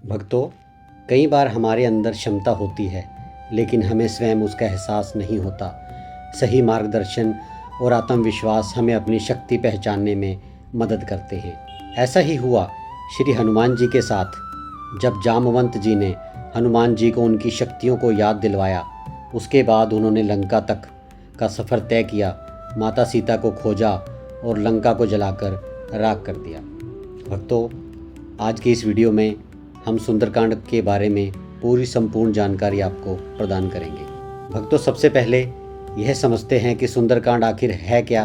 भक्तों, कई बार हमारे अंदर क्षमता होती है लेकिन हमें स्वयं उसका एहसास नहीं होता। सही मार्गदर्शन और आत्मविश्वास हमें अपनी शक्ति पहचानने में मदद करते हैं। ऐसा ही हुआ श्री हनुमान जी के साथ। जब जामवंत जी ने हनुमान जी को उनकी शक्तियों को याद दिलवाया, उसके बाद उन्होंने लंका तक का सफ़र तय किया, माता सीता को खोजा और लंका को जलाकर राख कर दिया। भक्तों, आज की इस वीडियो में हम सुंदरकांड के बारे में पूरी संपूर्ण जानकारी आपको प्रदान करेंगे। भक्तों, सबसे पहले यह समझते हैं कि सुंदरकांड आखिर है क्या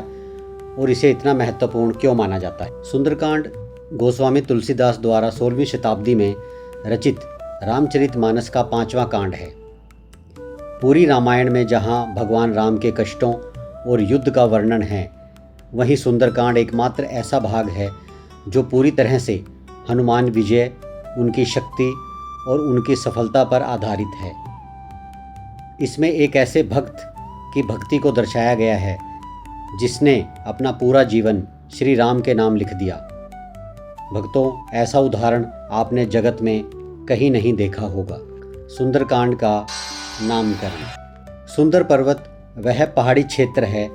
और इसे इतना महत्वपूर्ण क्यों माना जाता है। सुंदरकांड गोस्वामी तुलसीदास द्वारा 16वीं शताब्दी में रचित रामचरितमानस का 5वां कांड है। पूरी रामायण में जहाँ भगवान राम के कष्टों और युद्ध का वर्णन है, वहीं सुंदरकांड एकमात्र ऐसा भाग है जो पूरी तरह से हनुमान विजय, उनकी शक्ति और उनकी सफलता पर आधारित है। इसमें एक ऐसे भक्त की भक्ति को दर्शाया गया है जिसने अपना पूरा जीवन श्री राम के नाम लिख दिया। भक्तों, ऐसा उदाहरण आपने जगत में कहीं नहीं देखा होगा। सुंदरकांड का नामकरण। सुंदर पर्वत वह पहाड़ी क्षेत्र है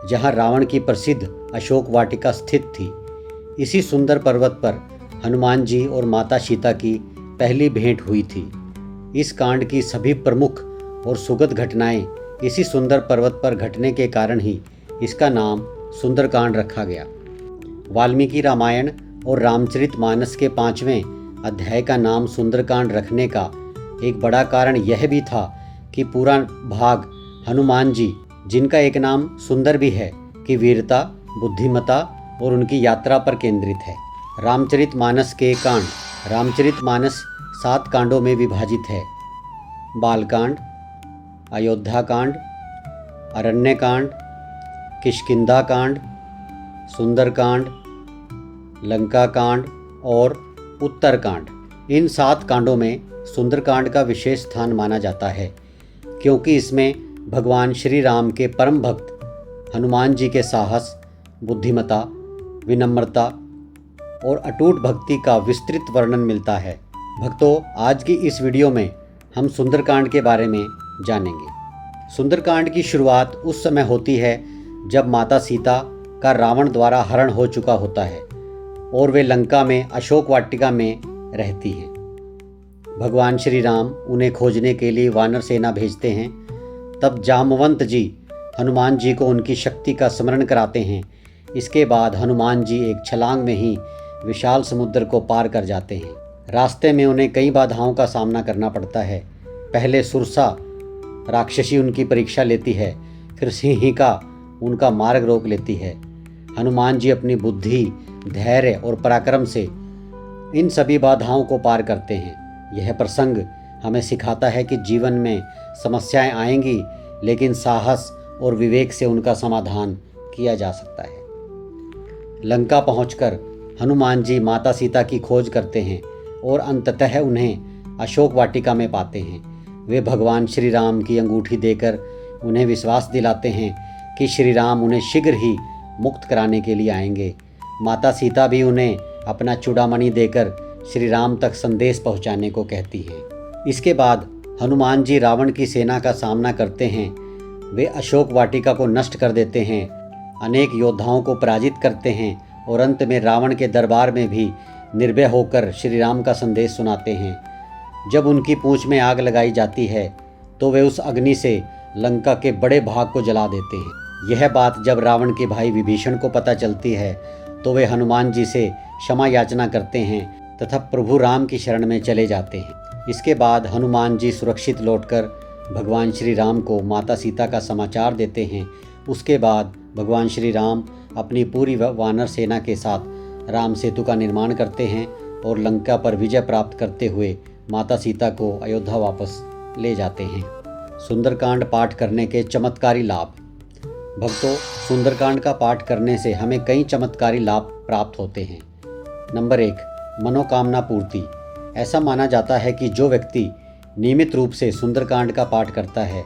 जहाँ रावण की प्रसिद्ध अशोक वाटिका स्थित थी। इसी सुंदर पर्वत पर हनुमान जी और माता सीता की पहली भेंट हुई थी। इस कांड की सभी प्रमुख और सुखद घटनाएं इसी सुंदर पर्वत पर घटने के कारण ही इसका नाम सुंदरकांड रखा गया। वाल्मीकि रामायण और रामचरितमानस के 5वें अध्याय का नाम सुंदरकांड रखने का एक बड़ा कारण यह भी था कि पूरा भाग हनुमान जी, जिनका एक नाम सुंदर भी है, की वीरता, बुद्धिमत्ता और उनकी यात्रा पर केंद्रित है। रामचरितमानस के कांड। रामचरितमानस 7 कांडों में विभाजित है। बालकांड, अयोध्याकांड, अरण्यकांड, किष्किंधाकांड, सुंदरकांड, लंकाकांड और उत्तरकांड। इन 7 कांडों में सुंदरकांड का विशेष स्थान माना जाता है क्योंकि इसमें भगवान श्री राम के परम भक्त हनुमान जी के साहस, बुद्धिमत्ता, विनम्रता और अटूट भक्ति का विस्तृत वर्णन मिलता है। भक्तों, आज की इस वीडियो में हम सुंदरकांड के बारे में जानेंगे। सुंदरकांड की शुरुआत उस समय होती है जब माता सीता का रावण द्वारा हरण हो चुका होता है और वे लंका में अशोक वाटिका में रहती हैं। भगवान श्री राम उन्हें खोजने के लिए वानर सेना भेजते हैं। तब जामवंत जी हनुमान जी को उनकी शक्ति का स्मरण कराते हैं। इसके बाद हनुमान जी एक छलांग में ही विशाल समुद्र को पार कर जाते हैं। रास्ते में उन्हें कई बाधाओं का सामना करना पड़ता है। पहले सुरसा राक्षसी उनकी परीक्षा लेती है, फिर सिंहिका उनका मार्ग रोक लेती है। हनुमान जी अपनी बुद्धि, धैर्य और पराक्रम से इन सभी बाधाओं को पार करते हैं। यह प्रसंग हमें सिखाता है कि जीवन में समस्याएं आएंगी, लेकिन साहस और विवेक से उनका समाधान किया जा सकता है। लंका पहुंचकर हनुमान जी माता सीता की खोज करते हैं और अंततः उन्हें अशोक वाटिका में पाते हैं। वे भगवान श्री राम की अंगूठी देकर उन्हें विश्वास दिलाते हैं कि श्री राम उन्हें शीघ्र ही मुक्त कराने के लिए आएंगे। माता सीता भी उन्हें अपना चूड़ामणि देकर श्री राम तक संदेश पहुंचाने को कहती हैं। इसके बाद हनुमान जी रावण की सेना का सामना करते हैं। वे अशोक वाटिका को नष्ट कर देते हैं, अनेक योद्धाओं को पराजित करते हैं और अंत में रावण के दरबार में भी निर्भय होकर श्री राम का संदेश सुनाते हैं। जब उनकी पूंछ में आग लगाई जाती है तो वे उस अग्नि से लंका के बड़े भाग को जला देते हैं। यह बात जब रावण के भाई विभीषण को पता चलती है तो वे हनुमान जी से क्षमा याचना करते हैं तथा प्रभु राम की शरण में चले जाते हैं। इसके बाद हनुमान जी सुरक्षित लौटकर भगवान श्री राम को माता सीता का समाचार देते हैं। उसके बाद भगवान श्री राम अपनी पूरी वानर सेना के साथ राम सेतु का निर्माण करते हैं और लंका पर विजय प्राप्त करते हुए माता सीता को अयोध्या वापस ले जाते हैं। सुंदरकांड पाठ करने के चमत्कारी लाभ। भक्तों, सुंदरकांड का पाठ करने से हमें कई चमत्कारी लाभ प्राप्त होते हैं। नंबर 1, मनोकामना पूर्ति। ऐसा माना जाता है कि जो व्यक्ति नियमित रूप से सुंदरकांड का पाठ करता है,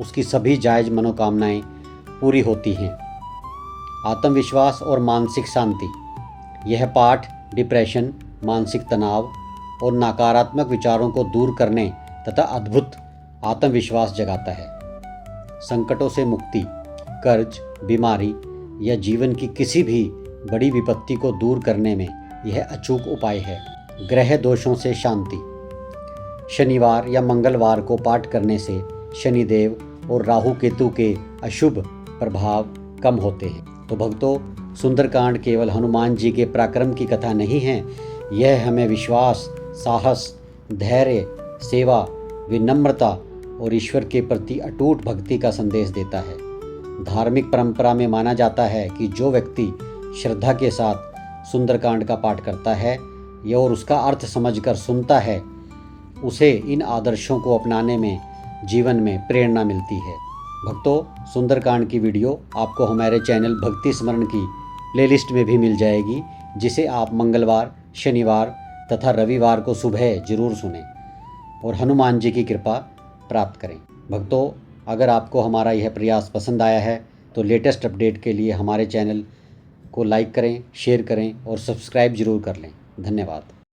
उसकी सभी जायज़ मनोकामनाएं पूरी होती हैं। आत्मविश्वास और मानसिक शांति। यह पाठ डिप्रेशन, मानसिक तनाव और नकारात्मक विचारों को दूर करने तथा अद्भुत आत्मविश्वास जगाता है। संकटों से मुक्ति, कर्ज, बीमारी या जीवन की किसी भी बड़ी विपत्ति को दूर करने में यह अचूक उपाय है। ग्रह दोषों से शांति। शनिवार या मंगलवार को पाठ करने से शनिदेव और राहु केतु के अशुभ प्रभाव कम होते हैं। तो भक्तों, सुंदरकांड केवल हनुमान जी के पराक्रम की कथा नहीं है, यह हमें विश्वास, साहस, धैर्य, सेवा, विनम्रता और ईश्वर के प्रति अटूट भक्ति का संदेश देता है। धार्मिक परंपरा में माना जाता है कि जो व्यक्ति श्रद्धा के साथ सुंदरकांड का पाठ करता है या और उसका अर्थ समझकर सुनता है, उसे इन आदर्शों को अपनाने में जीवन में प्रेरणा मिलती है। भक्तों, सुंदरकांड की वीडियो आपको हमारे चैनल भक्ति स्मरण की प्लेलिस्ट में भी मिल जाएगी, जिसे आप मंगलवार, शनिवार तथा रविवार को सुबह जरूर सुनें और हनुमान जी की कृपा प्राप्त करें। भक्तों, अगर आपको हमारा यह प्रयास पसंद आया है तो लेटेस्ट अपडेट के लिए हमारे चैनल को लाइक करें, शेयर करें और सब्सक्राइब जरूर कर लें। धन्यवाद।